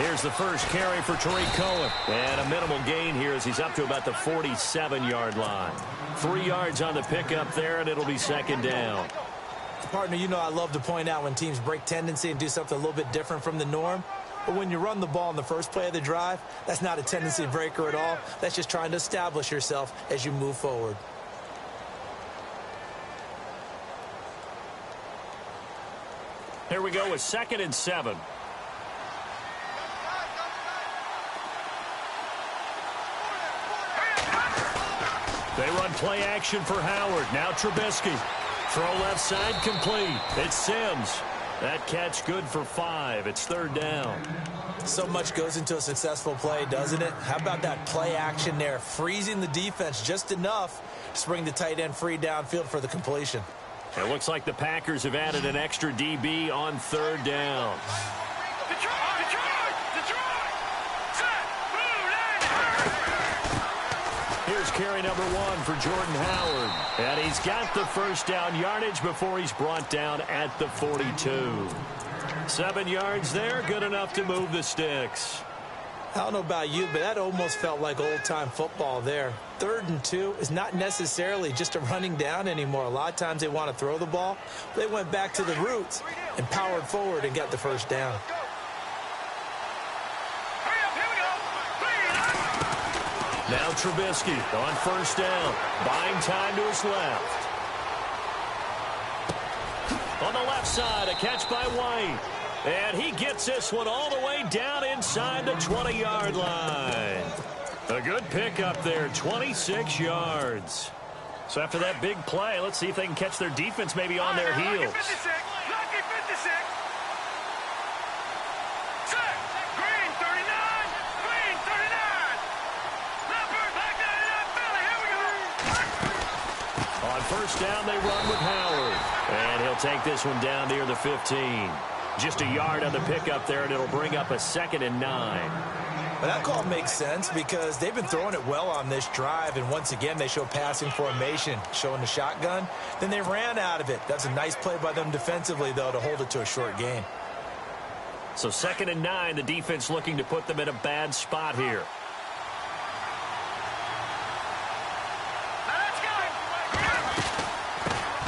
Here's the first carry for Tariq Cohen. And a minimal gain here as he's up to about the 47-yard line. 3 yards on the pickup there, and it'll be second down. Partner, you know I love to point out when teams break tendency and do something a little bit different from the norm. But when you run the ball in the first play of the drive, that's not a tendency breaker at all. That's just trying to establish yourself as you move forward. Here we go with 2nd and 7. They run play action for Howard. Now Trubisky. Throw left side complete. It's Sims. That catch good for 5. It's 3rd down. So much goes into a successful play, doesn't it? How about that play action there? Freezing the defense just enough to bring the tight end free downfield for the completion. It looks like the Packers have added an extra DB on 3rd down. Here's carry number 1 for Jordan Howard. And he's got the first down yardage before he's brought down at the 42. 7 yards there, good enough to move the sticks. I don't know about you, but that almost felt like old-time football there. 3rd and 2 is not necessarily just a running down anymore. A lot of times they want to throw the ball. They went back to the roots and powered forward and got the first down. Now Trubisky on 1st down, buying time to his left. On the left side, a catch by White. And he gets this one all the way down inside the 20-yard line. A good pickup there, 26 yards. So after that big play, let's see if they can catch their defense maybe on their heels. On 1st down, they run with Howard. And he'll take this one down near the 15. Just a yard on the pickup there, and it'll bring up a 2nd and 9. But that call makes sense because they've been throwing it well on this drive, and once again, they show passing formation, showing the shotgun. Then they ran out of it. That's a nice play by them defensively, though, to hold it to a short gain. So 2nd and 9, the defense looking to put them in a bad spot here.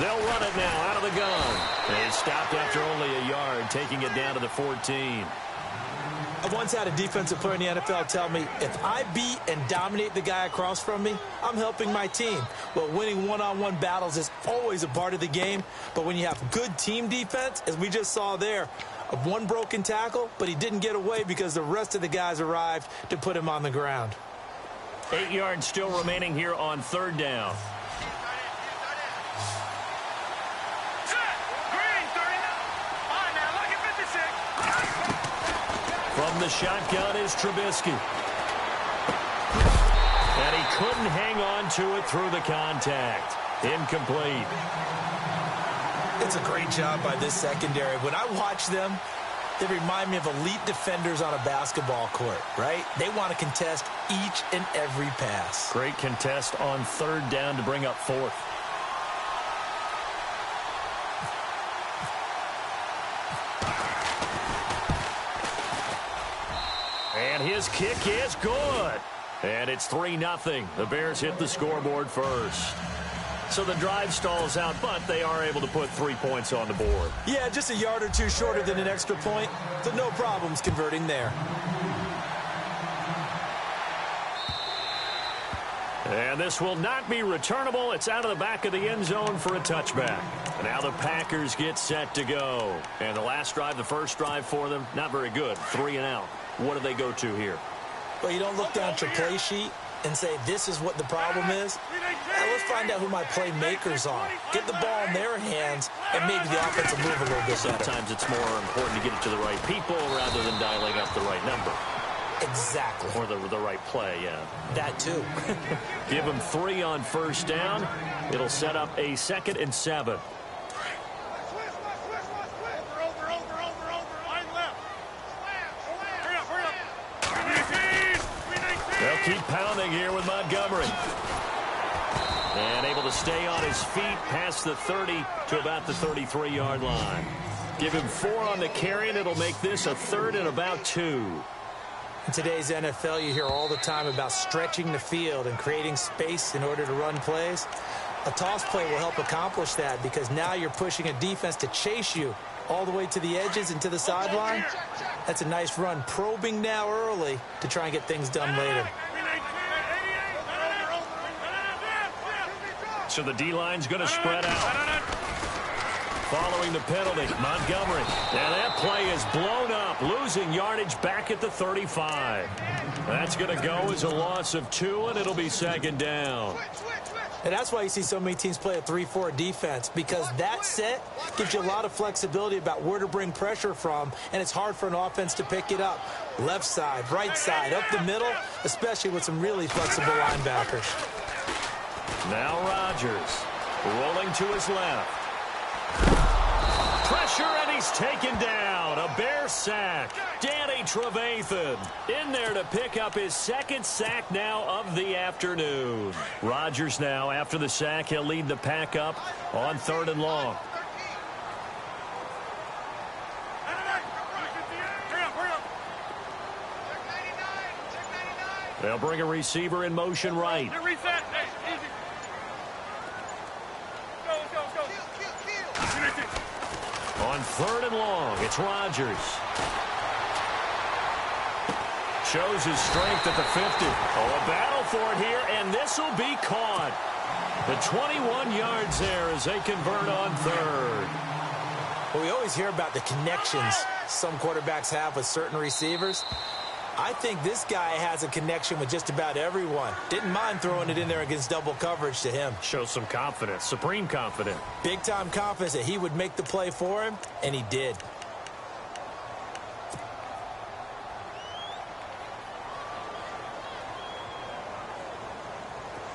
They'll run it now out of the gun. They stopped after only a yard, taking it down to the 14. I once had a defensive player in the NFL tell me, if I beat and dominate the guy across from me, I'm helping my team. Well, winning one-on-one battles is always a part of the game, but when you have good team defense, as we just saw there, one broken tackle, but he didn't get away because the rest of the guys arrived to put him on the ground. 8 yards still remaining here on 3rd down. From the shotgun is Trubisky. And he couldn't hang on to it through the contact. Incomplete. It's a great job by this secondary. When I watch them, they remind me of elite defenders on a basketball court, right? They want to contest each and every pass. Great contest on 3rd down to bring up 4th. And his kick is good. And it's 3-0. The Bears hit the scoreboard first. So the drive stalls out, but they are able to put 3 points on the board. Yeah, just a yard or two shorter than an extra point, so no problems converting there. And this will not be returnable. It's out of the back of the end zone for a touchback. And now the Packers get set to go. And the last drive, the first drive for them, not very good. 3 and out. What do they go to here? Well, you don't look down at your play sheet and say, this is what the problem is. Now, let's find out who my playmakers are. Get the ball in their hands, and maybe the offense will move a little bit better. Sometimes it's more important to get it to the right people rather than dialing up the right number. Exactly. Or the right play, yeah. That too. Give them 3 on 1st down. It'll set up a 2nd and 7. They'll keep pounding here with Montgomery. And able to stay on his feet past the 30 to about the 33-yard line. Give him 4 on the carry, and it'll make this a 3rd and about 2. In today's NFL, you hear all the time about stretching the field and creating space in order to run plays. A toss play will help accomplish that because now you're pushing a defense to chase you all the way to the edges and to the sideline. That's a nice run, probing now early to try and get things done later. So the D-line's going to spread out. Following the penalty, Montgomery. And that play is blown up, losing yardage back at the 35. That's going to go as a loss of 2, and it'll be second down. And that's why you see so many teams play a 3-4 defense, because that set gives you a lot of flexibility about where to bring pressure from, and it's hard for an offense to pick it up. Left side, right side, up the middle, especially with some really flexible linebackers. Now Rodgers rolling to his left. Pressure, and he's taken down. A Bear sack. Danny Trevathan in there to pick up his second sack now of the afternoon. Rodgers now, after the sack, he'll lead the pack up on 3rd and long. They'll bring a receiver in motion right. On 3rd and long, it's Rodgers. Shows his strength at the 50. Oh, a battle for it here, and this will be caught. The 21 yards there as they convert on 3rd. Well, we always hear about the connections some quarterbacks have with certain receivers. I think this guy has a connection with just about everyone. Didn't mind throwing it in there against double coverage to him. Shows some confidence, supreme confidence. Big-time confidence that he would make the play for him, and he did.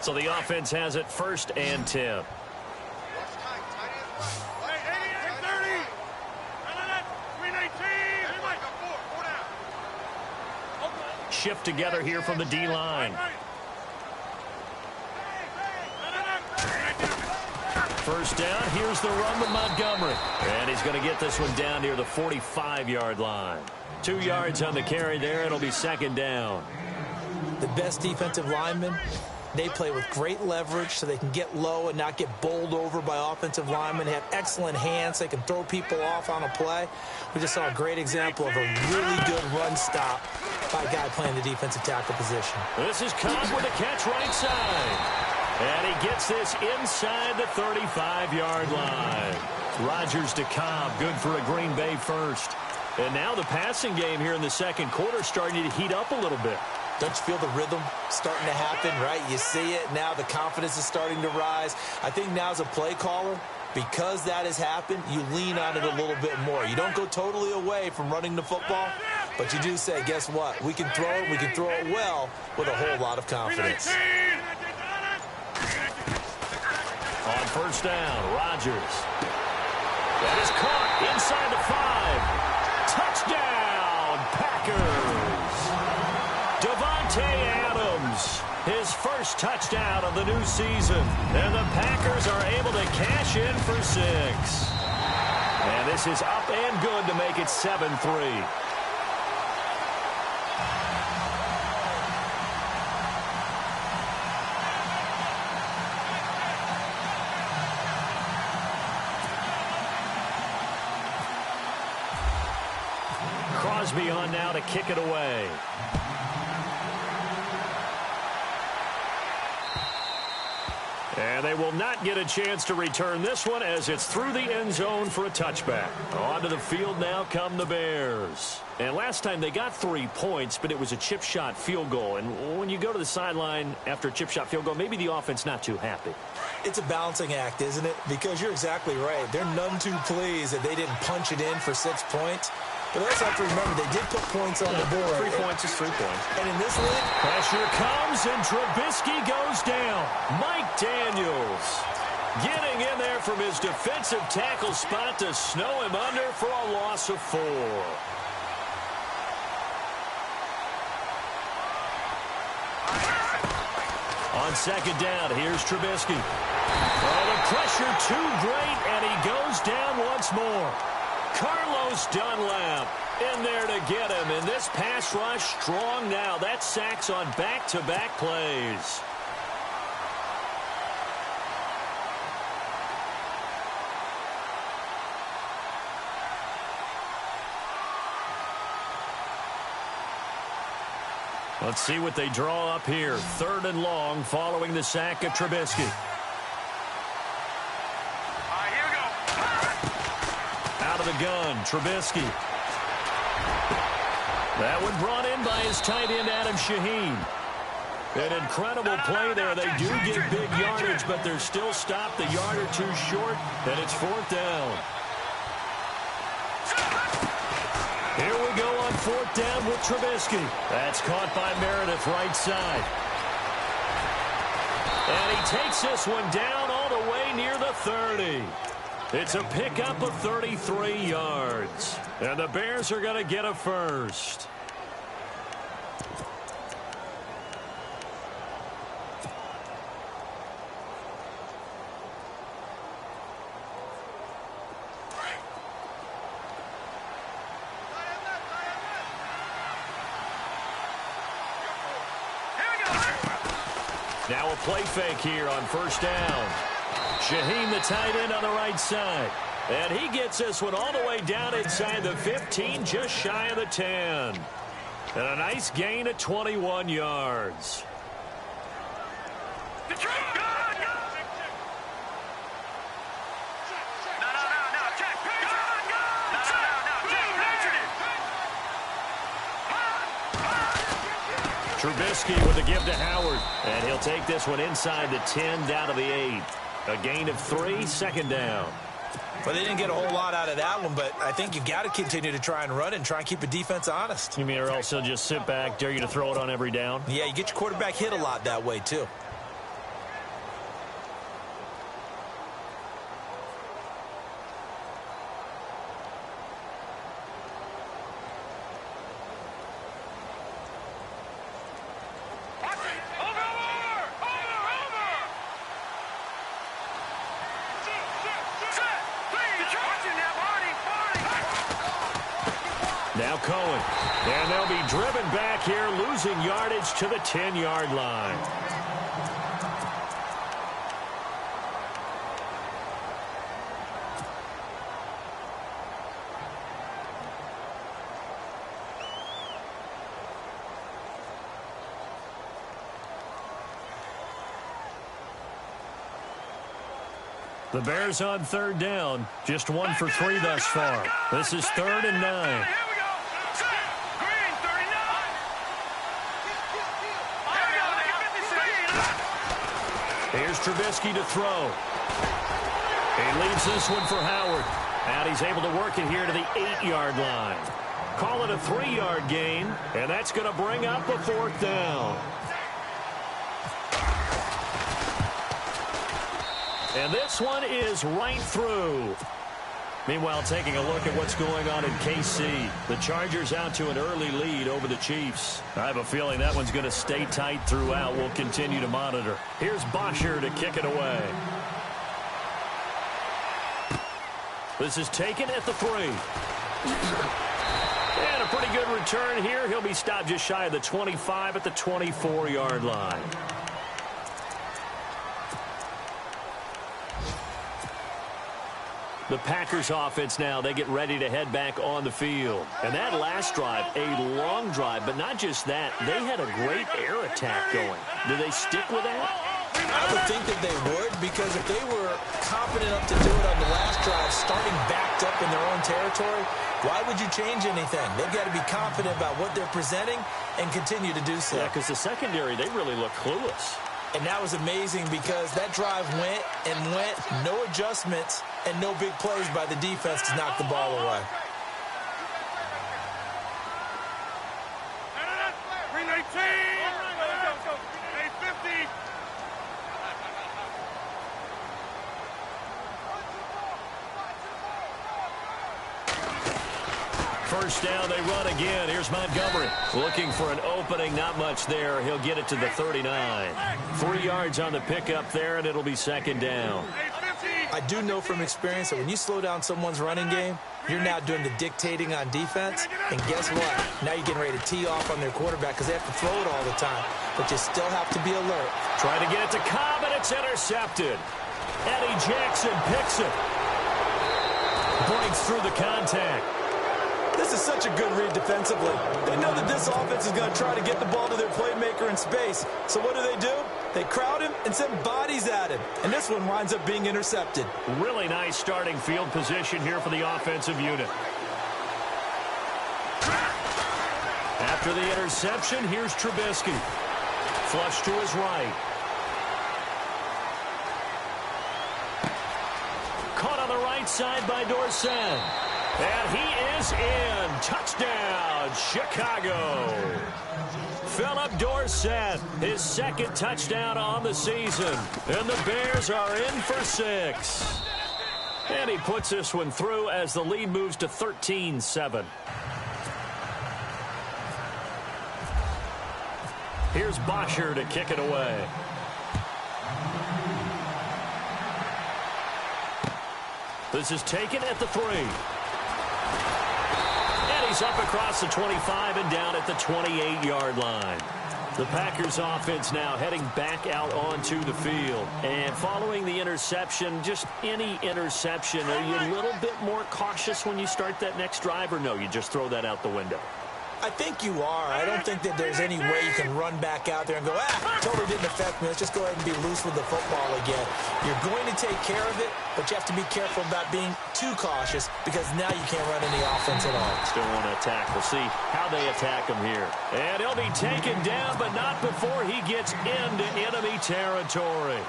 So the offense has it 1st and 10. Shift together here from the D-line. First down, here's the run to Montgomery. And he's going to get this one down near the 45-yard line. 2 yards on the carry there. It'll be second down. The best defensive linemen, they play with great leverage so they can get low and not get bowled over by offensive linemen. They have excellent hands. They can throw people off on a play. We just saw a great example of a really good run stop by a guy playing the defensive tackle position. This is Cobb with a catch right side. And he gets this inside the 35-yard line. Rodgers to Cobb, good for a Green Bay first. And now the passing game here in the second quarter starting to heat up a little bit. Don't you feel the rhythm starting to happen, right? You see it now. The confidence is starting to rise. I think now as a play caller, because that has happened, you lean on it a little bit more. You don't go totally away from running the football, but you do say, guess what? We can throw it. We can throw it well with a whole lot of confidence. On first down, Rodgers. That is caught inside the 5. Touchdown, Packers. Davante Adams, his first touchdown of the new season. And the Packers are able to cash in for 6. And this is up and good to make it 7-3. Crosby on now to kick it away. And they will not get a chance to return this one as it's through the end zone for a touchback. Onto the field now come the Bears. And last time they got 3 points, but it was a chip shot field goal. And when you go to the sideline after a chip shot field goal, maybe the offense not too happy. It's a balancing act, isn't it? Because you're exactly right. They're none too pleased that they didn't punch it in for 6 points. But they also have to remember they did put points on the board. 3 points is 3 points. And in this league, pressure comes and Trubisky goes down. Mike Daniels getting in there from his defensive tackle spot to snow him under for a loss of 4. On second down, here's Trubisky. Oh, the pressure too great, and he goes down once more. Carlos Dunlap in there to get him. And this pass rush strong now. That's sacks on back-to-back plays. Let's see what they draw up here. 3rd and long following the sack of Trubisky. Here we go. Out of the gun, Trubisky. That one brought in by his tight end, Adam Shaheen. An incredible play there. They do get big yardage, but they're still stopped a yard or two short, and it's 4th down. Here we go on 4th down with Trubisky. That's caught by Meredith, right side. And he takes this one down all the way near the 30. It's a pickup of 33 yards. And the Bears are going to get a first. Now a play fake here on 1st down. Shaheen, the tight end, on the right side. And he gets this one all the way down inside the 15, just shy of the 10. And a nice gain of 21 yards. Trubisky with a give to Howard. And he'll take this one inside the 10, down to the 8. A gain of 3, 2nd down. Well, they didn't get a whole lot out of that one, but I think you've got to continue to try and run it and try and keep the defense honest. You mean, or else he'll just sit back, dare you to throw it on every down? Yeah, you get your quarterback hit a lot that way, too. Now Cohen. And they'll be driven back here, losing yardage to the 10-yard line. The Bears on 3rd down. Just 1 for 3 thus far. This is 3rd and 9. Here's Trubisky to throw. He leaves this one for Howard. And he's able to work it here to the 8-yard line. Call it a 3-yard gain, and that's going to bring up a 4th down. And this one is right through. Meanwhile, taking a look at what's going on in KC. The Chargers out to an early lead over the Chiefs. I have a feeling that one's going to stay tight throughout. We'll continue to monitor. Here's Bosher to kick it away. This is taken at the 3. And a pretty good return here. He'll be stopped just shy of the 25 at the 24-yard line. The Packers offense now, they get ready to head back on the field. And that last drive, a long drive, but not just that. They had a great air attack going. Do they stick with that? I would think that they would, because if they were confident enough to do it on the last drive, starting backed up in their own territory, why would you change anything? They've got to be confident about what they're presenting and continue to do so. Yeah, because the secondary, they really look clueless. And that was amazing because that drive went and went, no adjustments, and no big plays by the defense to knock the ball away. First down, they run again. Here's Montgomery. Looking for an opening, not much there. He'll get it to the 39. 3 yards on the pickup there, and it'll be 2nd down. I do know from experience that when you slow down someone's running game, you're now doing the dictating on defense. And guess what? Now you're getting ready to tee off on their quarterback because they have to throw it all the time. But you still have to be alert. Trying to get it to Cobb, and it's intercepted. Eddie Jackson picks it. Breaks through the contact. This is such a good read defensively. They know that this offense is going to try to get the ball to their playmaker in space. So what do? They crowd him and send bodies at him. And this one winds up being intercepted. Really nice starting field position here for the offensive unit. After the interception, here's Trubisky. Flush to his right. Caught on the right side by Dorsett. And he is in. Touchdown, Chicago. Philip Dorsett, his second touchdown on the season. And the Bears are in for 6. And he puts this one through as the lead moves to 13-7. Here's Bosher to kick it away. This is taken at the 3. And he's up across the 25 and down at the 28-yard line. The Packers offense now heading back out onto the field. And following the interception, just any interception, are you a little bit more cautious when you start that next drive, or no, you just throw that out the window? I think you are. I don't think that there's any way you can run back out there and go, totally didn't affect me. Let's just go ahead and be loose with the football again. You're going to take care of it, but you have to be careful about being too cautious because now you can't run any offense at all. Still want to attack. We'll see how they attack him here. And he'll be taken down, but not before he gets into enemy territory.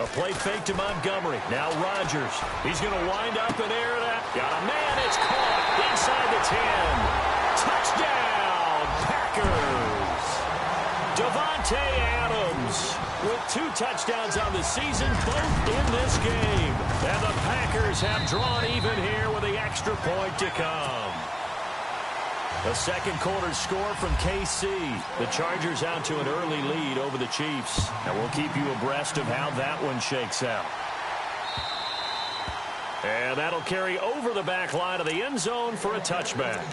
A play fake to Montgomery. Now Rodgers. He's going to wind up and air that. Got a man. It's caught inside the 10. Touchdown, Packers. Davante Adams with 2 touchdowns on the season, both in this game. And the Packers have drawn even here with the extra point to come. A second quarter score from KC. The Chargers out to an early lead over the Chiefs. And we'll keep you abreast of how that one shakes out. And that'll carry over the back line of the end zone for a touchback.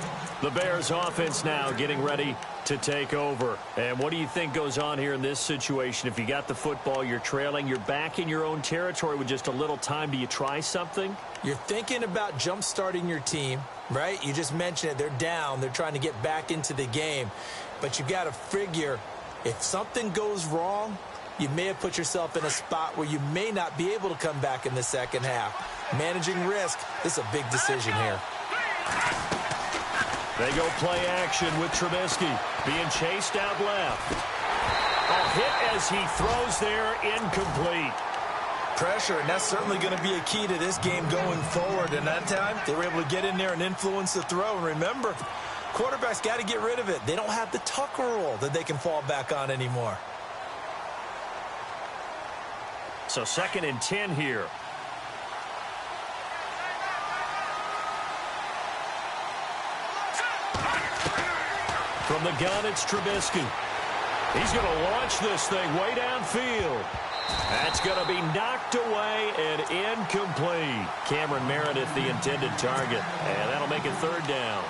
The Bears offense now getting ready to take over. And what do you think goes on here in this situation? If you got the football, you're trailing, you're back in your own territory with just a little time. Do you try something? You're thinking about jump-starting your team, right? You just mentioned it. They're down. They're trying to get back into the game. But you got to figure if something goes wrong, you may have put yourself in a spot where you may not be able to come back in the second half. Managing risk, this is a big decision here. They go play action with Trubisky being chased out left. A hit as he throws there, incomplete. Pressure, and that's certainly going to be a key to this game going forward. And that time, they were able to get in there and influence the throw. And remember, quarterbacks got to get rid of it. They don't have the Tucker rule that they can fall back on anymore. So 2nd and 10 here. From the gun, it's Trubisky. He's going to launch this thing way downfield. That's going to be knocked away and incomplete. Cameron Meredith, the intended target. And that'll make it 3rd down.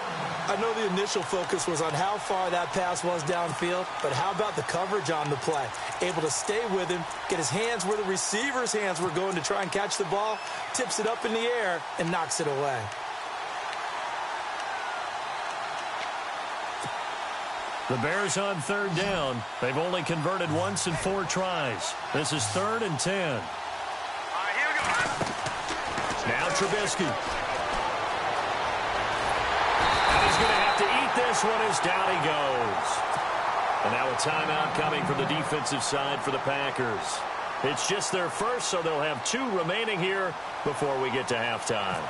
I know the initial focus was on how far that pass was downfield, but how about the coverage on the play? Able to stay with him, get his hands where the receiver's hands were going to try and catch the ball, tips it up in the air, and knocks it away. The Bears on 3rd down. They've only converted once in 4 tries. This is 3rd and 10. All right, here we go. Now Trubisky. And he's going to have to eat this one as down he goes. And now a timeout coming from the defensive side for the Packers. It's just their first, so they'll have 2 remaining here before we get to halftime.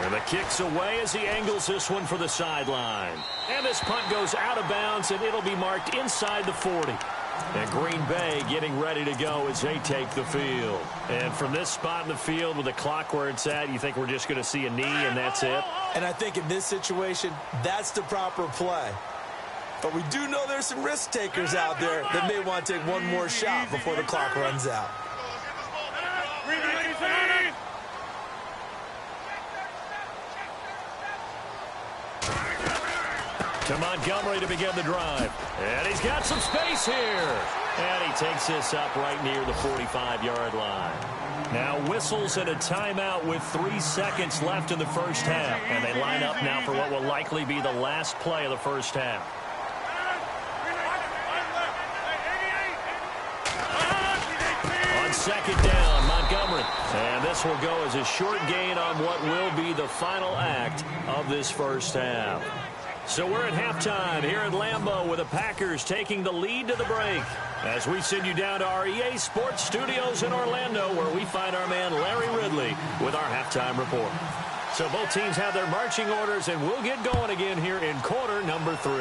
And the kick's away as he angles this one for the sideline. And this punt goes out of bounds, and it'll be marked inside the 40. And Green Bay getting ready to go as they take the field. And from this spot in the field with the clock where it's at, you think we're just going to see a knee and that's it? And I think in this situation, that's the proper play. But we do know there's some risk takers out there that may want to take one more shot before the clock runs out. To Montgomery to begin the drive. And he's got some space here. And he takes this up right near the 45-yard line. Now whistles and a timeout with 3 seconds left in the first half. And they line up now for what will likely be the last play of the first half. On second down, Montgomery. And this will go as a short gain on what will be the final act of this first half. So we're at halftime here at Lambeau with the Packers taking the lead to the break as we send you down to our EA Sports Studios in Orlando where we find our man Larry Ridley with our halftime report. So both teams have their marching orders, and we'll get going again here in quarter number 3.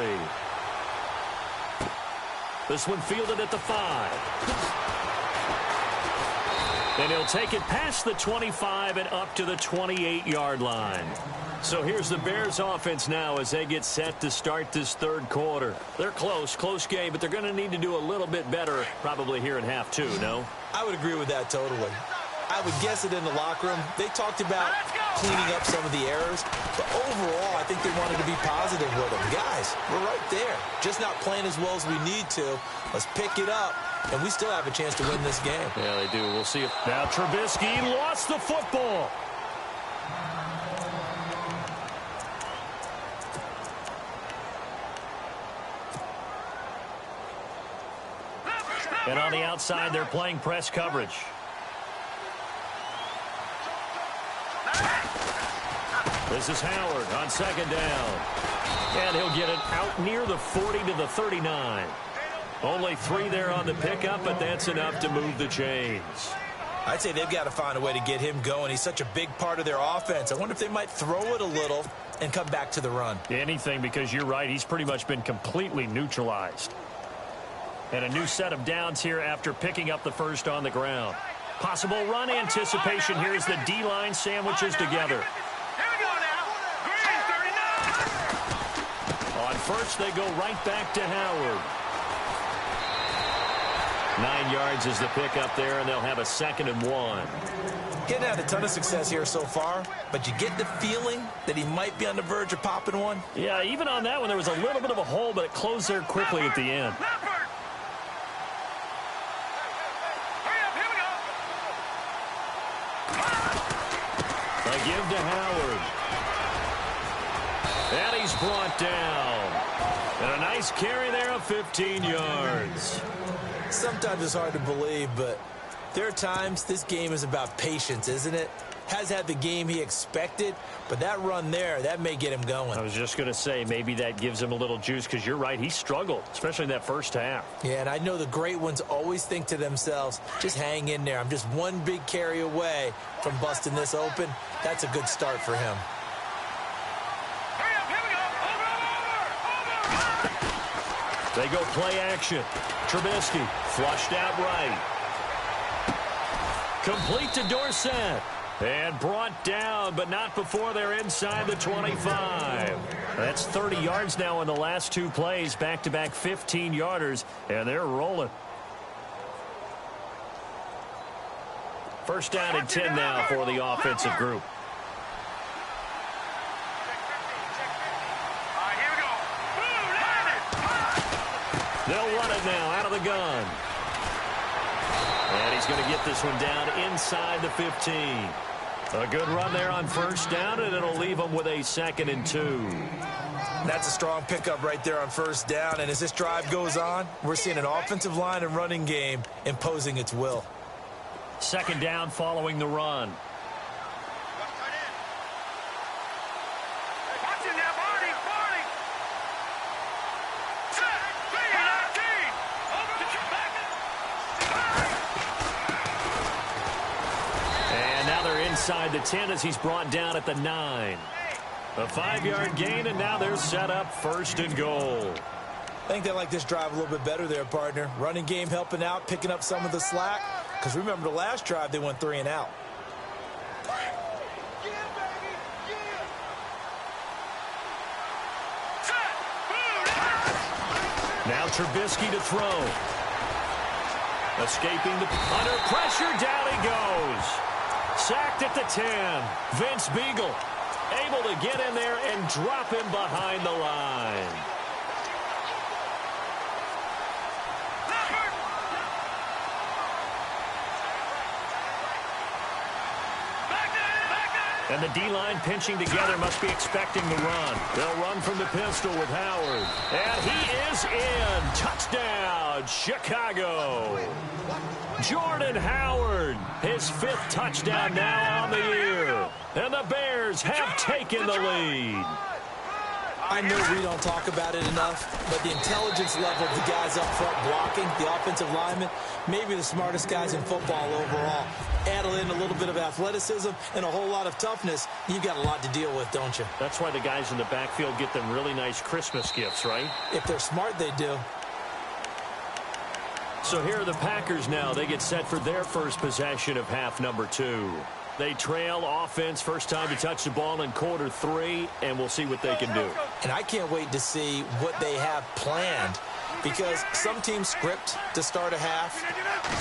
This one fielded at the 5. And he'll take it past the 25 and up to the 28-yard line. So here's the Bears offense now as they get set to start this third quarter. They're close game, but they're going to need to do a little bit better probably here in half 2, no? I would agree with that totally. I would guess it in the locker room. They talked about cleaning up some of the errors, but overall I think they wanted to be positive with them. Guys, we're right there. Just not playing as well as we need to. Let's pick it up, and we still have a chance to win this game. Yeah, they do. We'll see if now Trubisky lost the football. And on the outside, they're playing press coverage. This is Howard on second down. And he'll get it out near the 40 to the 39. Only 3 there on the pickup, but that's enough to move the chains. I'd say they've got to find a way to get him going. He's such a big part of their offense. I wonder if they might throw it a little and come back to the run. Anything, because you're right. He's pretty much been completely neutralized. And a new set of downs here after picking up the first on the ground. Possible run anticipation here as the D-line sandwiches together. On first, they go right back to Howard. 9 yards is the pickup there, and they'll have a 2nd and 1. Getting had a ton of success here so far, but you get the feeling that he might be on the verge of popping one. Yeah, even on that one, there was a little bit of a hole, but it closed there quickly at the end. A give to Howard. And he's brought down. And a nice carry there of 15 yards. Sometimes it's hard to believe, but there are times this game is about patience, isn't it? Has had the game he expected, but that run there, that may get him going. I was just going to say, maybe that gives him a little juice, because you're right, he struggled, especially in that first half. Yeah, and I know the great ones always think to themselves, just hang in there. I'm just one big carry away from busting this open. That's a good start for him. They go play action. Trubisky flushed out right. Complete to Dorsett. And brought down, but not before they're inside the 25. That's 30 yards now in the last 2 plays. Back-to-back 15-yarders, and they're rolling. First down and 10 now for the offensive group. They'll run it now out of the gun. And he's going to get this one down inside the 15. A good run there on first down, and it'll leave them with a 2nd and 2. That's a strong pickup right there on first down. And as this drive goes on, we're seeing an offensive line and running game imposing its will. 2nd down following the run. inside the 10 as he's brought down at the 9. A 5-yard gain, and now they're set up 1st and goal. I think they like this drive a little bit better there, partner. Running game helping out, picking up some of the slack. Because remember, the last drive, they went 3 and out. Now Trubisky to throw. Escaping under pressure, down he goes. Sacked at the 10. Vince Beagle able to get in there and drop him behind the line. And the D-line pinching together must be expecting the run. They'll run from the pistol with Howard. And he is in. Touchdown, Chicago. Jordan Howard, his 5th touchdown now on the year. And the Bears have taken the lead. I know we don't talk about it enough, but the intelligence level of the guys up front blocking, the offensive linemen, maybe the smartest guys in football overall. Add in a little bit of athleticism and a whole lot of toughness, you've got a lot to deal with, don't you? That's why the guys in the backfield get them really nice Christmas gifts, right? If they're smart, they do. So here are the Packers now. They get set for their first possession of half number 2. They trail offense, first time to touch the ball in quarter 3, and we'll see what they can do. And I can't wait to see what they have planned, because some teams script to start a half.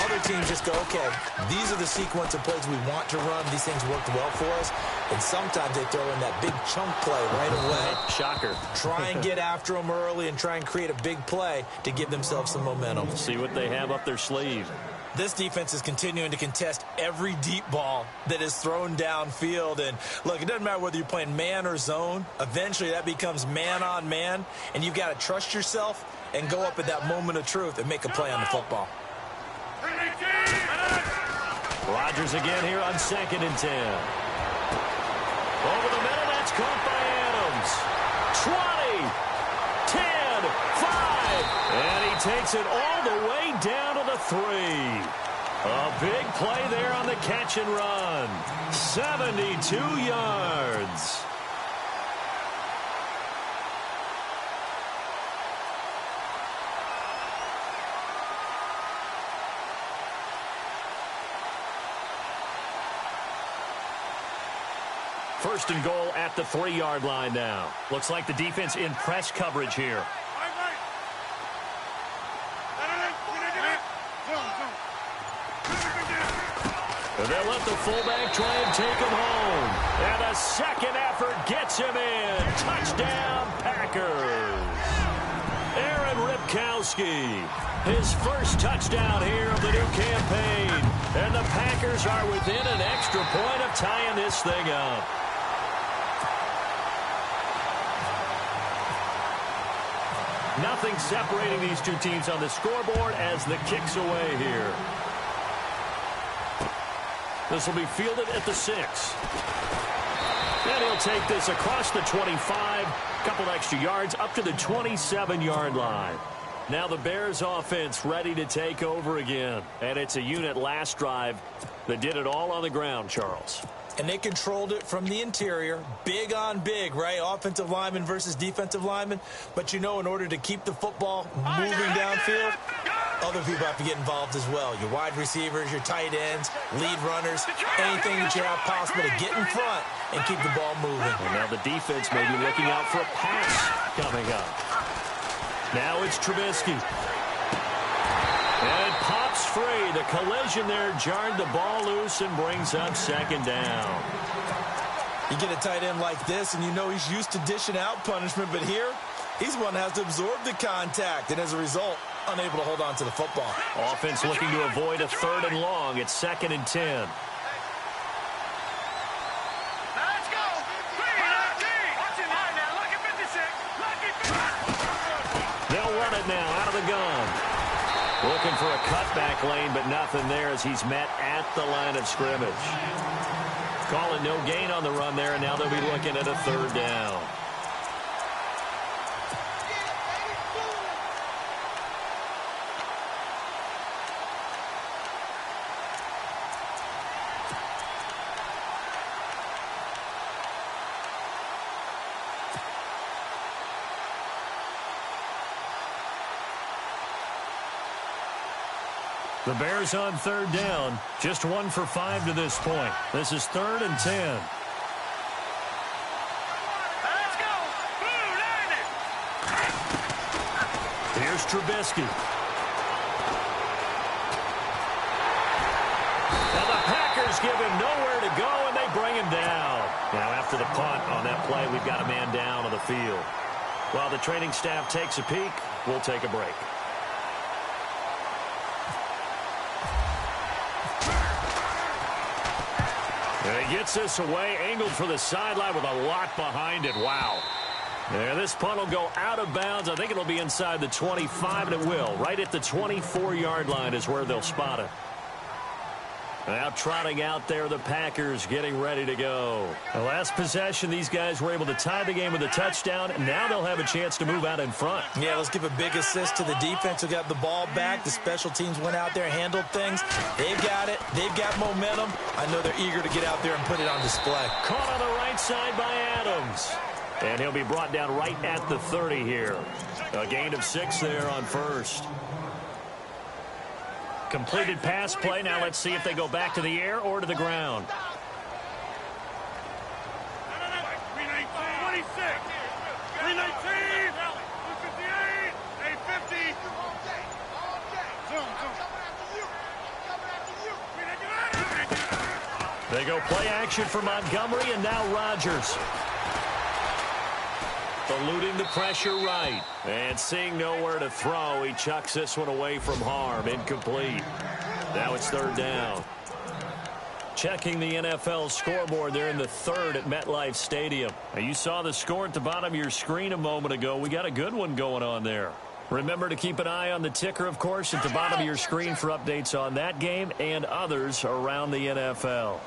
Other teams just go, okay, these are the sequence of plays we want to run. These things worked well for us. And sometimes they throw in that big chunk play right away. Shocker. Try and get after them early and try and create a big play to give themselves some momentum. See what they have up their sleeve. This defense is continuing to contest every deep ball that is thrown downfield. And, look, it doesn't matter whether you're playing man or zone. Eventually, that becomes man on man. And you've got to trust yourself and go up at that moment of truth and make a play on the football. Rodgers again here on 2nd and 10. Over the middle, that's caught by Adams. 20, 10, 5. And he takes it all the way down to the 3. A big play there on the catch and run. 72 yards. First and goal at the 3-yard line now. Looks like the defense in press coverage here. They'll let the fullback try and take him home. And a second effort gets him in. Touchdown, Packers. Aaron Ripkowski, his first touchdown here of the new campaign. And the Packers are within an extra point of tying this thing up. Nothing separating these two teams on the scoreboard as the kick's away here. This will be fielded at the 6. And he'll take this across the 25, couple extra yards up to the 27-yard line. Now the Bears offense ready to take over again. And it's a unit last drive that did it all on the ground, Charles. And they controlled it from the interior. Big on big, right? Offensive lineman versus defensive lineman. But, you know, in order to keep the football moving downfield, other people have to get involved as well. Your wide receivers, your tight ends, lead runners, anything that you have possible to get in front and keep the ball moving. And now the defense may be looking out for a pass coming up. Now it's Trubisky. And it pops free. The collision there jarred the ball loose and brings up 2nd down. You get a tight end like this, and you know he's used to dishing out punishment, but here, he's one that has to absorb the contact, and as a result, unable to hold on to the football. Offense looking to avoid a 3rd and long. It's 2nd and 10. They'll run it now out of the gun. Looking for a cutback lane, but nothing there as he's met at the line of scrimmage. Calling no gain on the run there, and now they'll be looking at a 3rd down. The Bears on third down. Just 1 for 5 to this point. This is 3rd and 10. Let's go. Boom, line it. Here's Trubisky. And the Packers give him nowhere to go, and they bring him down. Now, after the punt on that play, we've got a man down on the field. While the training staff takes a peek, we'll take a break. And he gets this away, angled for the sideline with a lot behind it. Wow. And this punt will go out of bounds. I think it'll be inside the 25, and it will. Right at the 24-yard line is where they'll spot it. Now trotting out there, the Packers getting ready to go. The last possession, these guys were able to tie the game with a touchdown, and now they'll have a chance to move out in front. Yeah, let's give a big assist to the defense who got the ball back. The special teams went out there, handled things. They've got it. They've got momentum. I know they're eager to get out there and put it on display. Caught on the right side by Adams. And he'll be brought down right at the 30 here. A gain of 6 there on first. Completed pass play. Now let's see if they go back to the air or to the ground. 26, 319, 258, 850. They go play action for Montgomery, and now Rodgers. Eluding the pressure right. And seeing nowhere to throw, he chucks this one away from harm. Incomplete. Now it's 3rd down. Checking the NFL scoreboard there in the 3rd at MetLife Stadium. Now, you saw the score at the bottom of your screen a moment ago. We got a good one going on there. Remember to keep an eye on the ticker, of course, at the bottom of your screen for updates on that game and others around the NFL.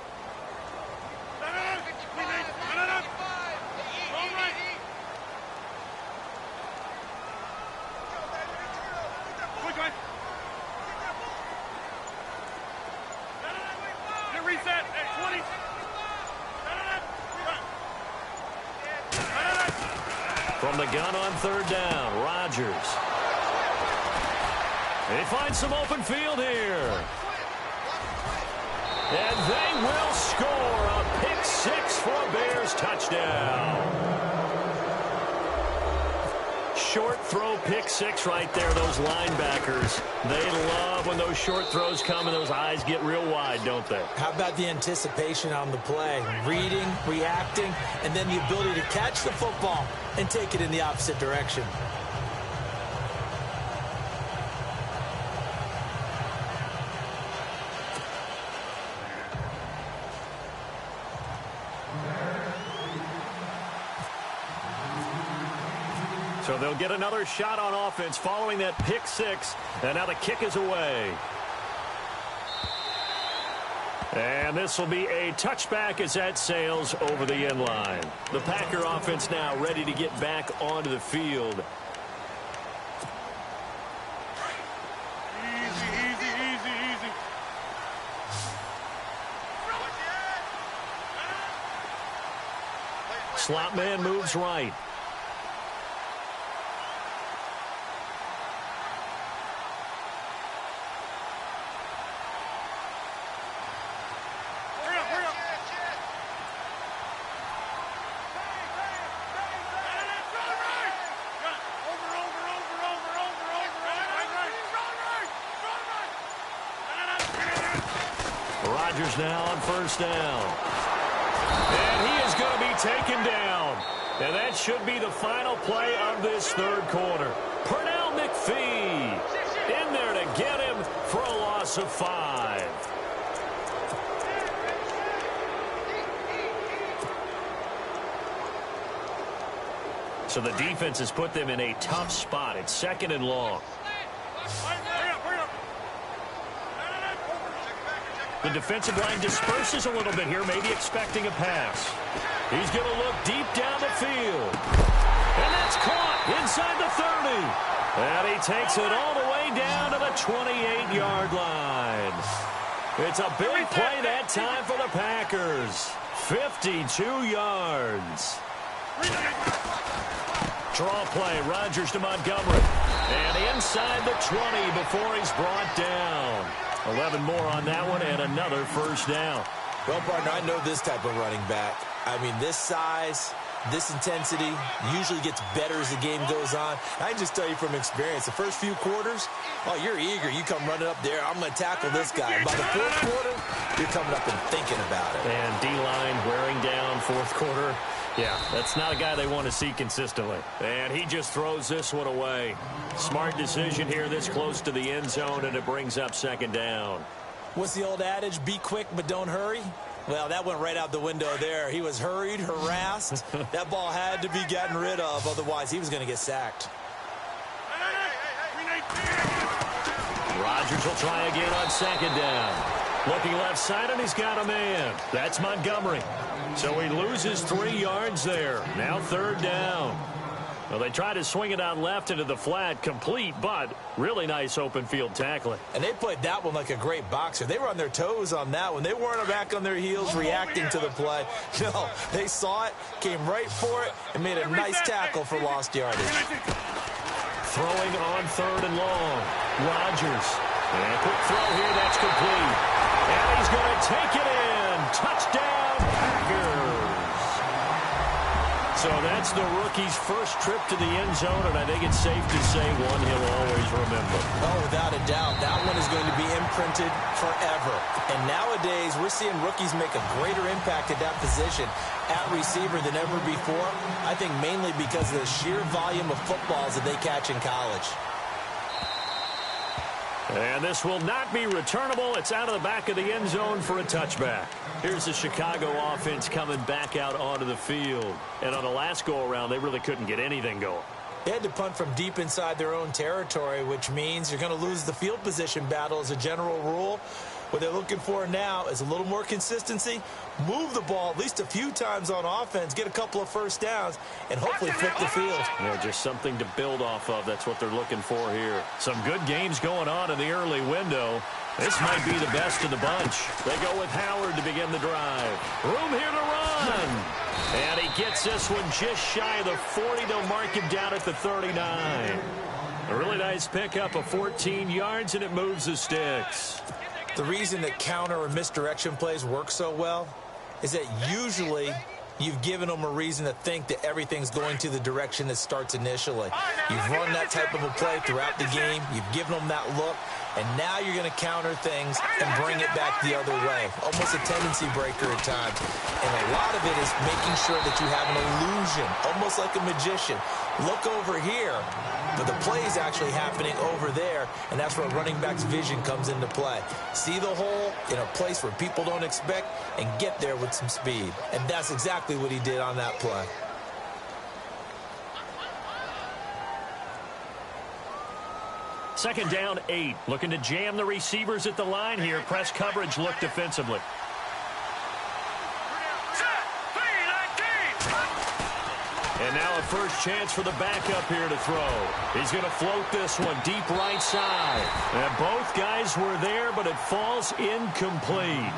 From the gun on 3rd down, Rodgers. They find some open field here. And they will score a pick 6 for a Bears touchdown. Short throw pick 6 right there, those linebackers. They love when those short throws come and those eyes get real wide, don't they? How about the anticipation on the play? Reading, reacting, and then the ability to catch the football and take it in the opposite direction. So they'll get another shot on offense following that pick 6. And now the kick is away. And this will be a touchback as that sails over the end line. The Packer offense now ready to get back onto the field. Easy. Slot man moves right. Rodgers now on 1st down. And he is going to be taken down. And that should be the final play of this 3rd quarter. Pernell McPhee in there to get him for a loss of 5. So the defense has put them in a tough spot. It's 2nd and long. The defensive line disperses a little bit here, maybe expecting a pass. He's going to look deep down the field. And that's caught inside the 30. And he takes it all the way down to the 28-yard line. It's a big play that time for the Packers. 52 yards. Draw play, Rodgers to Montgomery. And inside the 20 before he's brought down. 11 more on that one and another first down. Well, partner, I know this type of running back. I mean, this size, this intensity usually gets better as the game goes on. I can just tell you from experience, the first few quarters, oh, you're eager. You come running up there, I'm going to tackle this guy. And by the fourth quarter, you're coming up and thinking about it. And D-line wearing down fourth quarter. Yeah, that's not a guy they want to see consistently. And he just throws this one away. Smart decision here this close to the end zone, and it brings up second down. What's the old adage? Be quick, but don't hurry. Well, that went right out the window there. He was hurried, harassed. That ball had to be gotten rid of. Otherwise, he was going to get sacked. Rodgers will try again on second down. Looking left side, and he's got a man. That's Montgomery. So he loses 3 yards there. Now third down. Well, they tried to swing it out left into the flat, complete, but really nice open field tackling. And they played that one like a great boxer. They were on their toes on that one. They weren't back on their heels reacting to the play. No, they saw it, came right for it, and made a nice tackle for lost yardage. Throwing on third and long. Rodgers. And a quick throw here, that's complete. And he's going to take it in. Touchdown, Packers. So that's the rookie's first trip to the end zone, and I think it's safe to say one he'll always remember. Oh, without a doubt. That one is going to be imprinted forever. And nowadays, we're seeing rookies make a greater impact at that position at receiver than ever before. I think mainly because of the sheer volume of footballs that they catch in college. And this will not be returnable. It's out of the back of the end zone for a touchback. Here's the Chicago offense coming back out onto the field. And on the last go-around, they really couldn't get anything going. They had to punt from deep inside their own territory, which means you're going to lose the field position battle as a general rule. What they're looking for now is a little more consistency, move the ball at least a few times on offense, get a couple of first downs, and hopefully flip the field. Yeah, just something to build off of. That's what they're looking for here. Some good games going on in the early window. This might be the best of the bunch. They go with Howard to begin the drive. Room here to run. And he gets this one just shy of the 40. They'll mark him down at the 39. A really nice pickup of 14 yards, and it moves the sticks. The reason that counter or misdirection plays work so well is that usually you've given them a reason to think that everything's going to the direction it starts initially. You've run that type of a play throughout the game. You've given them that look. And now you're going to counter things and bring it back the other way. Almost a tendency breaker at times. And a lot of it is making sure that you have an illusion, almost like a magician. Look over here, but the play is actually happening over there, and that's where a running back's vision comes into play. See the hole in a place where people don't expect and get there with some speed. And that's exactly what he did on that play. Second down, 8. Looking to jam the receivers at the line here. Press coverage look defensively. And now a first chance for the backup here to throw. He's going to float this one deep right side. And both guys were there, but it falls incomplete.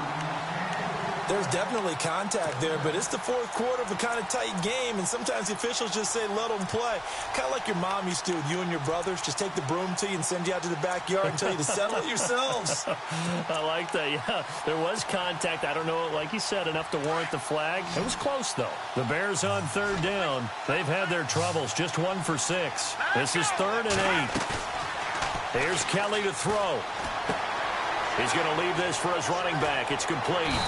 There's definitely contact there, but it's the fourth quarter of a kind of tight game, and sometimes the officials just say, let them play. Kind of like your mom used to with you and your brothers. Just take the broom to you and send you out to the backyard and tell you to settle it yourselves. I like that, yeah. There was contact. I don't know, like you said, enough to warrant the flag. It was close, though. The Bears on third down. They've had their troubles. Just 1 for 6. This is 3rd and 8. Here's Kelly to throw. He's going to leave this for his running back. It's complete.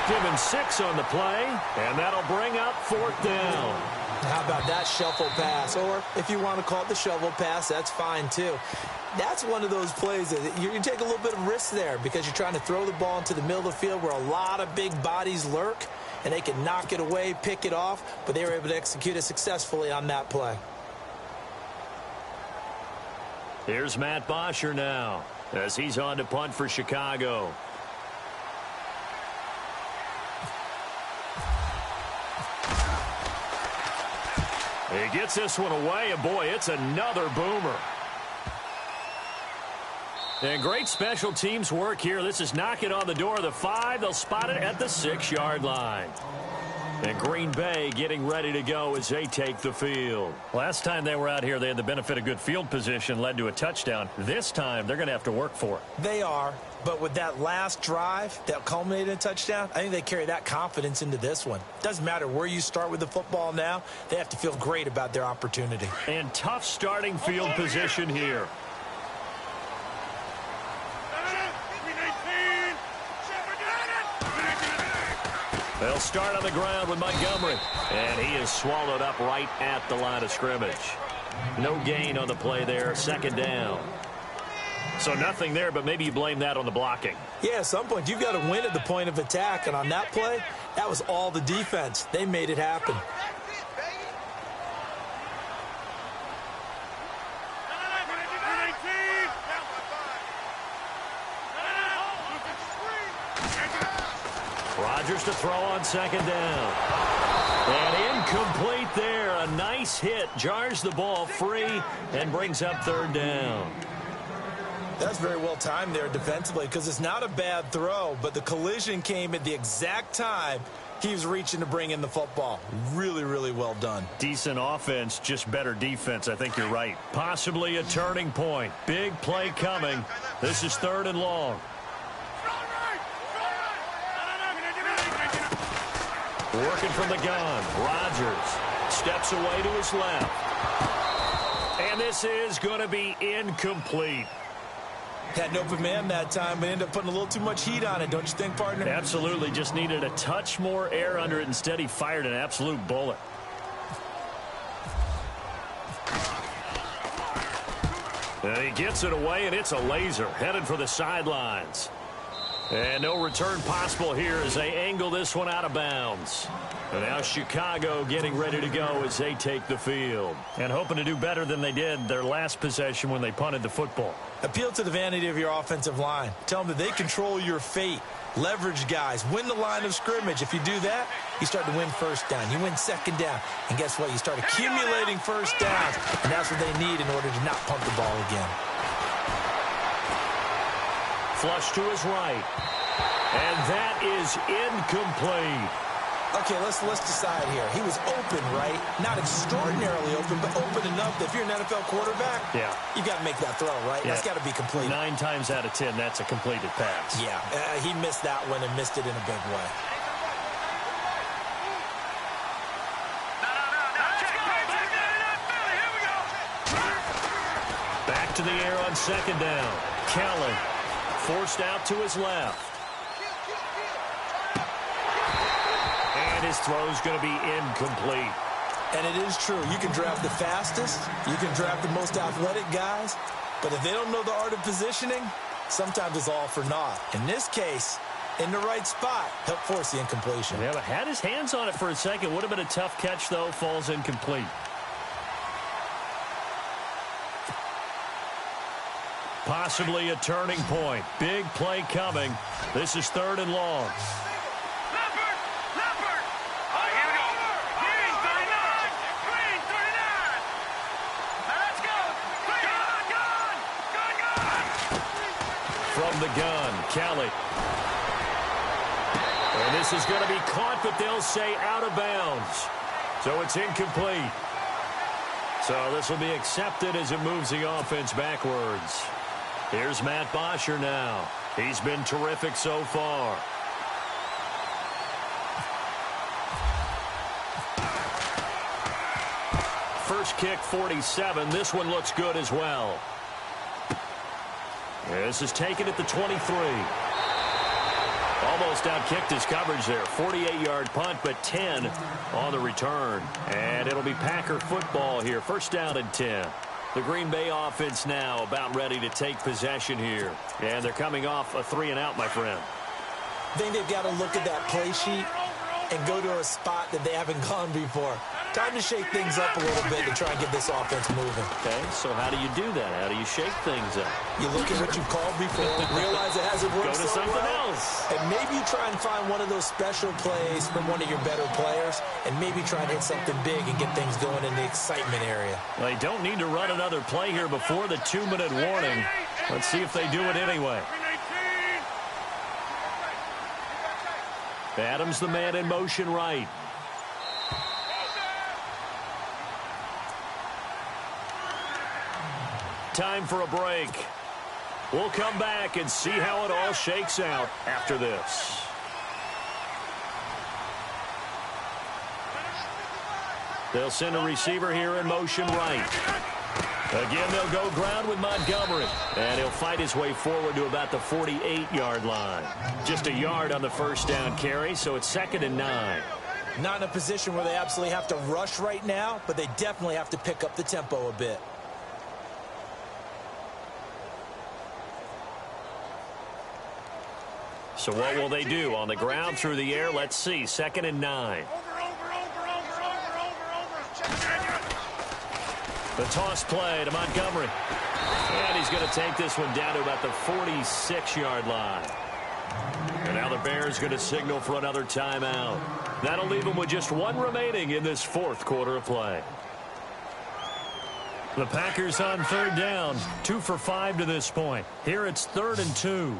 Given 6 on the play, and that'll bring up 4th down. How about that shuffle pass? Or if you want to call it the shovel pass, that's fine too. That's one of those plays that you take a little bit of risk there because you're trying to throw the ball into the middle of the field where a lot of big bodies lurk, and they can knock it away, pick it off, but they were able to execute it successfully on that play. Here's Matt Bosher now as he's on to punt for Chicago. He gets this one away, and boy, it's another boomer. And great special teams work here. This is knocking on the door of the 5. They'll spot it at the 6-yard line. And Green Bay getting ready to go as they take the field. Last time they were out here, they had the benefit of good field position, led to a touchdown. This time, they're going to have to work for it. They are, but with that last drive that culminated in a touchdown, I think they carry that confidence into this one. Doesn't matter where you start with the football now, they have to feel great about their opportunity. And tough starting field position here. They'll start on the ground with Montgomery. And he is swallowed up right at the line of scrimmage. No gain on the play there. Second down. So nothing there, but maybe you blame that on the blocking. Yeah, at some point you've got to win at the point of attack. And on that play, that was all the defense. They made it happen. Rodgers to throw on second down. And incomplete there. A nice hit. Jars the ball free and brings up third down. That's very well timed there defensively because it's not a bad throw, but the collision came at the exact time he was reaching to bring in the football. Really, really well done. Decent offense, just better defense. I think you're right. Possibly a turning point. Big play coming. This is third and long. Working from the gun. Rodgers steps away to his left. And this is going to be incomplete. Had an open man that time, but ended up putting a little too much heat on it, don't you think, partner? Absolutely. Just needed a touch more air under it. Instead, he fired an absolute bullet. And he gets it away, and it's a laser. Headed for the sidelines. And no return possible here as they angle this one out of bounds. And now Chicago getting ready to go as they take the field. And hoping to do better than they did their last possession when they punted the football. Appeal to the vanity of your offensive line. Tell them that they control your fate. Leverage guys. Win the line of scrimmage. If you do that, you start to win first down. You win second down. And guess what? You start accumulating first downs. And that's what they need in order to not punt the ball again. Flush to his right. And that is incomplete. Okay, let's decide here. He was open, right? Not extraordinarily open, but open enough that if you're an NFL quarterback, yeah, you got to make that throw, right? Yeah. That's got to be complete. 9 times out of 10, that's a completed pass. Yeah, he missed that one and missed it in a big way. Back to the air on second down. Kelly forced out to his left. And his throw's going to be incomplete. And it is true. You can draft the fastest. You can draft the most athletic guys. But if they don't know the art of positioning, sometimes it's all for naught. In this case, in the right spot, helped force the incompletion. Yeah, but had his hands on it for a second. Would have been a tough catch, though. Falls incomplete. Possibly a turning point. Big play coming. This is third and long. From the gun, Kelly. And this is going to be caught, but they'll say out of bounds. So it's incomplete. So this will be accepted as it moves the offense backwards. Here's Matt Bosher now. He's been terrific so far. First kick, 47. This one looks good as well. This is taken at the 23. Almost outkicked his coverage there. 48-yard punt, but 10 on the return. And it'll be Packer football here. First down and 10. The Green Bay offense now about ready to take possession here. And they're coming off a 3-and-out, my friend. I think they've got to look at that play sheet and go to a spot that they haven't gone before. Time to shake things up a little bit to try and get this offense moving. Okay, so how do you do that? How do you shake things up? You look at what you've called before, realize it hasn't worked so well. Go to something else. And maybe you try and find one of those special plays from one of your better players, and maybe try and hit something big and get things going in the excitement area. They don't need to run another play here before the 2-minute warning. Let's see if they do it anyway. Adams the man in motion right. time for a break. We'll come back and see how it all shakes out after this. They'll send a receiver here in motion right. Again, they'll go ground with Montgomery. And he'll fight his way forward to about the 48-yard line. Just a yard on the first down carry, so it's 2nd and 9. Not in a position where they absolutely have to rush right now, but they definitely have to pick up the tempo a bit. So what will they do? On the ground, through the air, let's see. 2nd and 9. The toss play to Montgomery. And he's going to take this one down to about the 46-yard line. And now the Bears going to signal for another timeout. That'll leave them with just one remaining in this 4th quarter of play. The Packers on 3rd down. 2 for 5 to this point. Here it's 3rd and 2.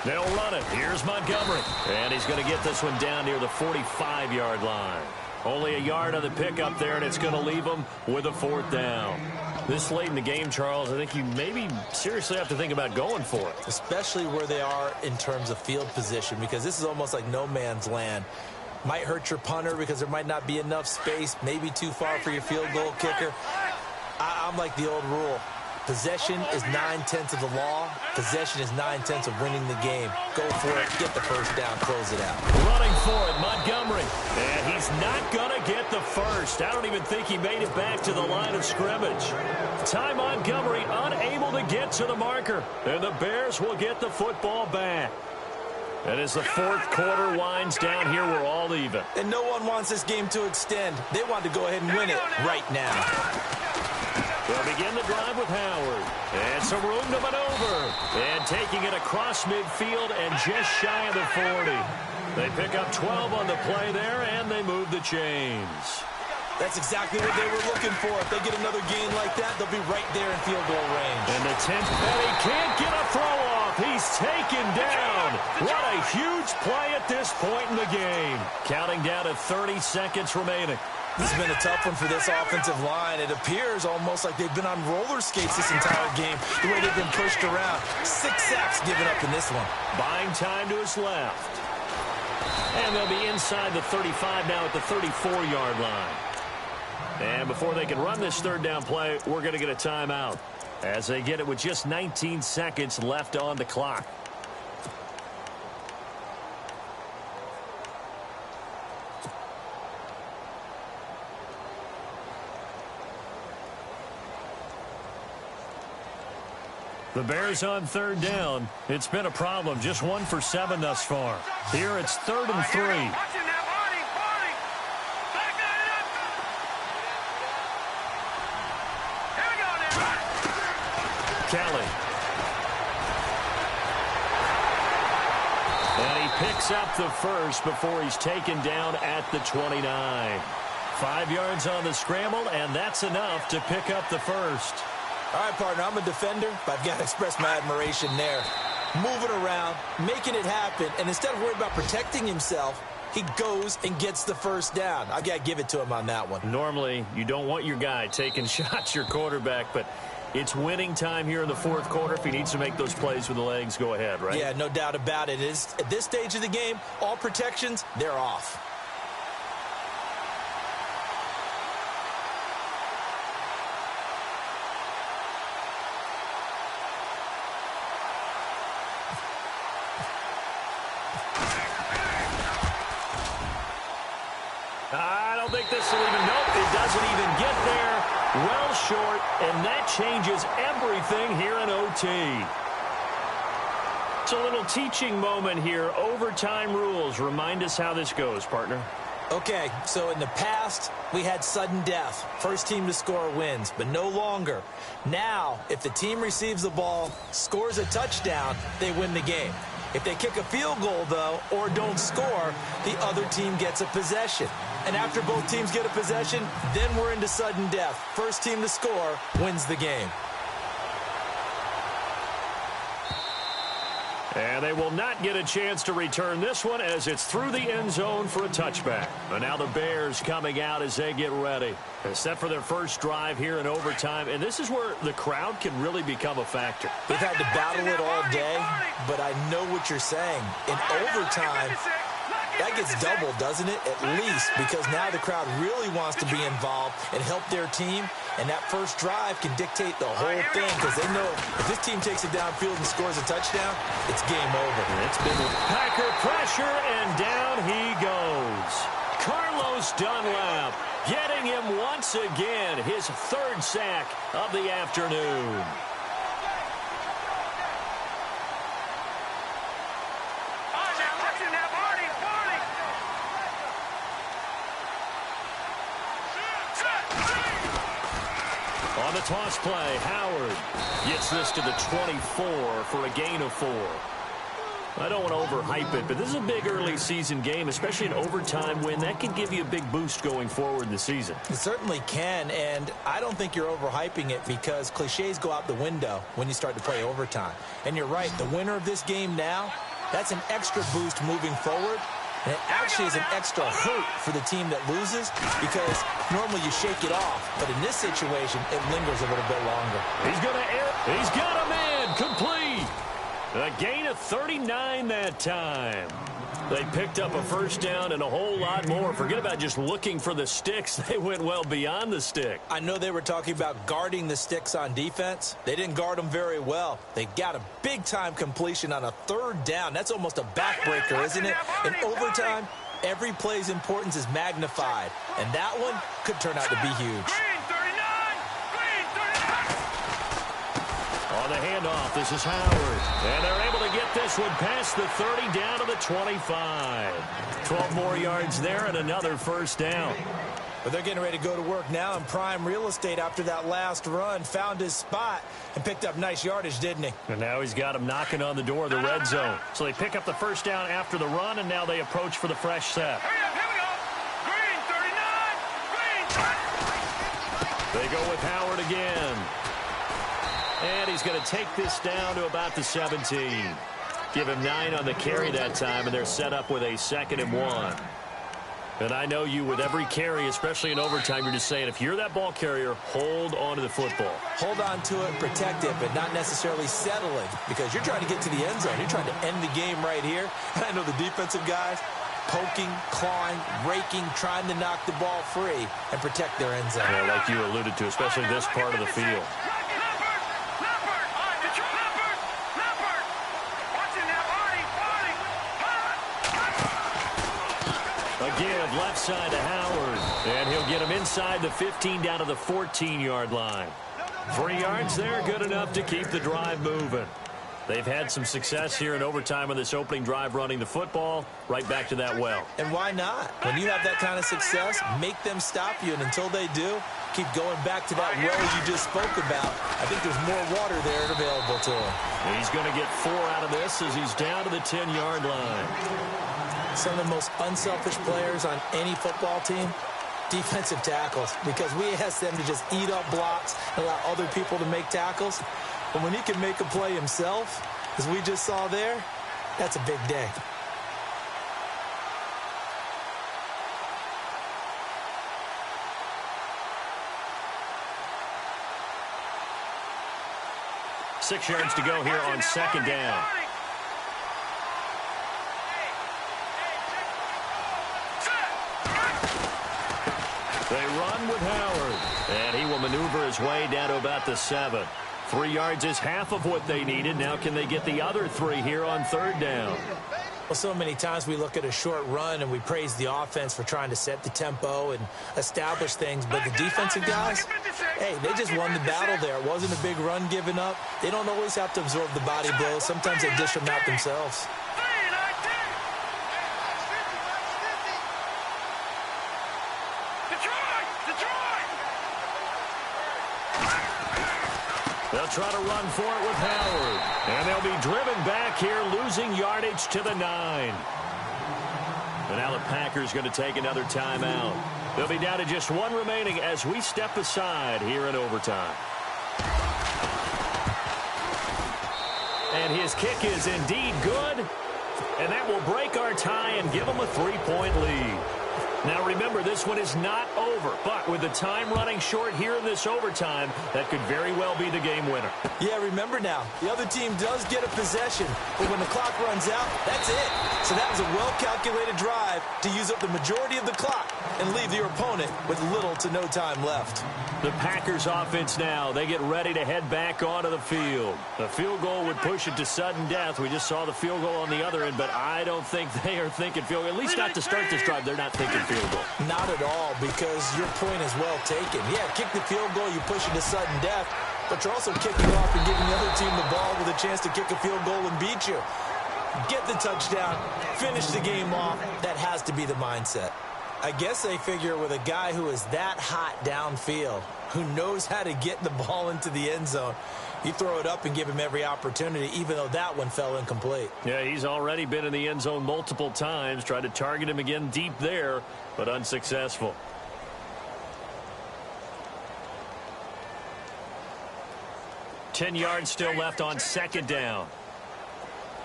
They'll run it. Here's Montgomery. And he's going to get this one down near the 45-yard line. Only a yard on the pickup there, and it's going to leave them with a 4th down. This late in the game, Charles, I think you maybe seriously have to think about going for it. Especially where they are in terms of field position, because this is almost like no man's land. Might hurt your punter because there might not be enough space, maybe too far for your field goal kicker. I'm like the old rule. Possession is 9/10 of the law. Possession is 9/10 of winning the game. Go for it. Get the first down. Close it out. Running for it, Montgomery. And he's not going to get the first. I don't even think he made it back to the line of scrimmage. Ty Montgomery unable to get to the marker. And the Bears will get the football back. And as the 4th quarter winds down here, we're all even. And no one wants this game to extend. They want to go ahead and win it right now. They'll begin the drive with Howard. And some room to maneuver. And taking it across midfield and just shy of the 40. They pick up 12 on the play there, and they move the chains. That's exactly what they were looking for. If they get another gain like that, they'll be right there in field goal range. And the 10th, and he can't get a throw off. He's taken down. What a huge play at this point in the game. Counting down to 30 seconds remaining. This has been a tough one for this offensive line. It appears almost like they've been on roller skates this entire game, the way they've been pushed around. 6 sacks given up in this one. Buying time to his left. And they'll be inside the 35 now at the 34-yard line. And before they can run this 3rd down play, we're going to get a timeout as they get it with just 19 seconds left on the clock. The Bears on 3rd down. It's been a problem. Just 1 for 7 thus far. Here it's 3rd and 3. Kelly. And he picks up the first before he's taken down at the 29. 5 yards on the scramble, and that's enough to pick up the first. All right, partner, I'm a defender, but I've got to express my admiration there. Moving around, making it happen, and instead of worrying about protecting himself, he goes and gets the first down. I've got to give it to him on that one. Normally, you don't want your guy taking shots, your quarterback, but it's winning time here in the 4th quarter. If he needs to make those plays with the legs, go ahead, right? Yeah, no doubt about it. At this stage of the game, all protections, they're off. I don't think this will even, nope, it doesn't even get there. Well short, and that changes everything here in OT. It's a little teaching moment here. Overtime rules. Remind us how this goes, partner. Okay, so in the past, we had sudden death. First team to score wins, but no longer. Now, if the team receives the ball, scores a touchdown, they win the game. If they kick a field goal, though, or don't score, the other team gets a possession. And after both teams get a possession, then we're into sudden death. First team to score wins the game. And they will not get a chance to return this one as it's through the end zone for a touchback. And now the Bears coming out as they get ready. They're set for their first drive here in overtime. And this is where the crowd can really become a factor. They've had to battle it all day, but I know what you're saying. In overtime, that gets doubled, doesn't it? At least, because now the crowd really wants to be involved and help their team. And that first drive can dictate the whole thing because they know if this team takes it downfield and scores a touchdown, it's game over. It's been Packer pressure, and down he goes. Carlos Dunlap getting him once again, his third sack of the afternoon. On the toss play, Howard gets this to the 24 for a gain of 4. I don't want to overhype it, but this is a big early season game, especially an overtime win. That can give you a big boost going forward in the season. It certainly can, and I don't think you're overhyping it because cliches go out the window when you start to play overtime. And you're right, the winner of this game now, that's an extra boost moving forward. And it actually is an extra hurt for the team that loses because normally you shake it off. But in this situation, it lingers a little bit longer. He's going to air. He's got a man complete. A gain of 39 that time. They picked up a first down and a whole lot more. Forget about just looking for the sticks. They went well beyond the stick. I know they were talking about guarding the sticks on defense. They didn't guard them very well. They got a big-time completion on a third down. That's almost a backbreaker, isn't it? In overtime, every play's importance is magnified. And that one could turn out to be huge. On the handoff, this is Howard. And they're able to get this one past the 30 down to the 25. 12 more yards there and another first down. But they're getting ready to go to work now in prime real estate after that last run. Found his spot and picked up nice yardage, didn't he? And now he's got him knocking on the door of the red zone. So they pick up the first down after the run, and now they approach for the fresh set. They go with Howard again. And he's going to take this down to about the 17. Give him 9 on the carry that time, and they're set up with a 2nd and 1. And I know you, with every carry, especially in overtime, you're just saying, if you're that ball carrier, hold on to the football. Hold on to it, protect it, but not necessarily settling, because you're trying to get to the end zone. You're trying to end the game right here. And I know the defensive guys poking, clawing, raking, trying to knock the ball free and protect their end zone. Yeah, like you alluded to, especially this part of the field. Again, left side to Howard. And he'll get him inside the 15 down to the 14-yard line. 3 yards there, good enough to keep the drive moving. They've had some success here in overtime on this opening drive running the football. Right back to that well. And why not? When you have that kind of success, make them stop you. And until they do, keep going back to that well you just spoke about. I think there's more water there available to him. He's going to get 4 out of this as he's down to the 10-yard line. Some of the most unselfish players on any football team, defensive tackles, because we ask them to just eat up blocks and allow other people to make tackles. But when he can make a play himself, as we just saw there, that's a big day. Six yards to go here on 2nd down. They run with Howard, and he will maneuver his way down to about the 7. 3 yards is half of what they needed. Now can they get the other 3 here on 3rd down? Well, so many times we look at a short run and we praise the offense for trying to set the tempo and establish things. But the defensive guys, hey, they just won the battle there. It wasn't a big run given up. They don't always have to absorb the body blows. Sometimes they dish them out themselves. They'll try to run for it with Howard. And they'll be driven back here, losing yardage to the 9. And now the Packers going to take another timeout. They'll be down to just 1 remaining as we step aside here in overtime. And his kick is indeed good. And that will break our tie and give them a 3-point lead. Now, remember, this one is not over. But with the time running short here in this overtime, that could very well be the game winner. Yeah, remember now, the other team does get a possession. But when the clock runs out, that's it. So that was a well-calculated drive to use up the majority of the clock and leave your opponent with little to no time left. The Packers offense now, they get ready to head back onto the field. The field goal would push it to sudden death. We just saw the field goal on the other end, but I don't think they are thinking field goal. At least not to start this drive. They're not thinking field goal. Not at all, because your point is well taken. Yeah, kick the field goal, you push it to sudden death, but you're also kicking off and giving the other team the ball with a chance to kick a field goal and beat you. Get the touchdown, finish the game off. That has to be the mindset. I guess they figure with a guy who is that hot downfield, who knows how to get the ball into the end zone, you throw it up and give him every opportunity, even though that one fell incomplete. Yeah, he's already been in the end zone multiple times, tried to target him again deep there, but unsuccessful. Ten yards still left on second down.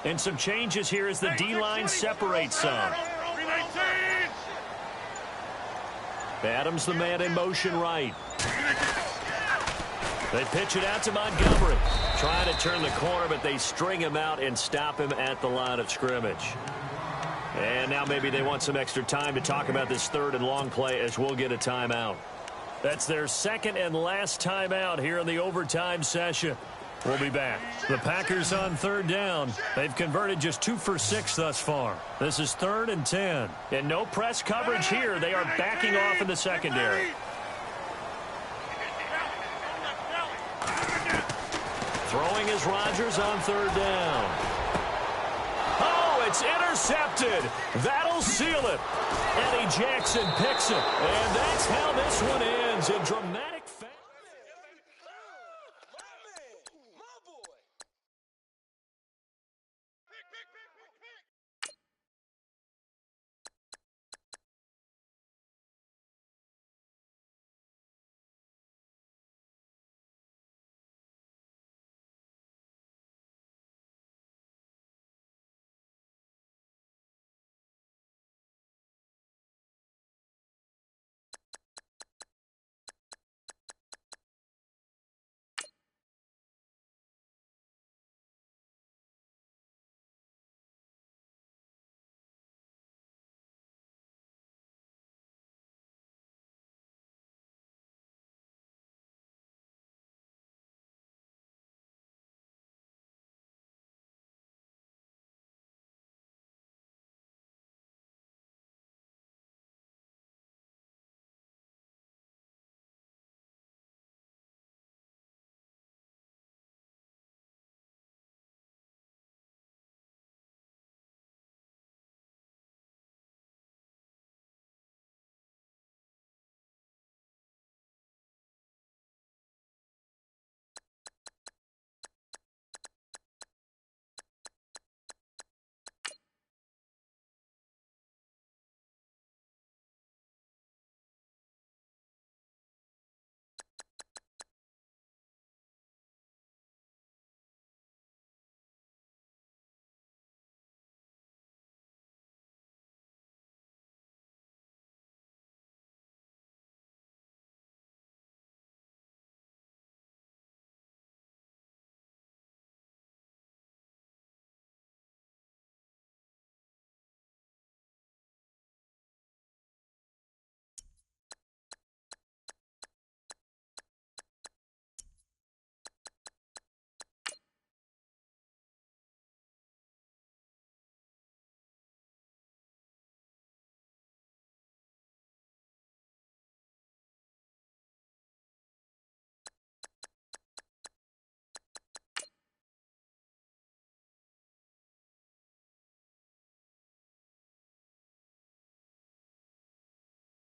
And some changes here as the D-line separates some. Adams, the man in motion right. They pitch it out to Montgomery. Trying to turn the corner, but they string him out and stop him at the line of scrimmage. And now maybe they want some extra time to talk about this third and long play as we'll get a timeout. That's their second and last timeout here in the overtime session. We'll be back. The Packers on third down. They've converted just 2 for 6 thus far. This is 3rd and 10. And no press coverage here. They are backing off in the secondary. Throwing is Rodgers on third down. Oh, it's intercepted. That'll seal it. Eddie Jackson picks it. And that's how this one ends. A dramatic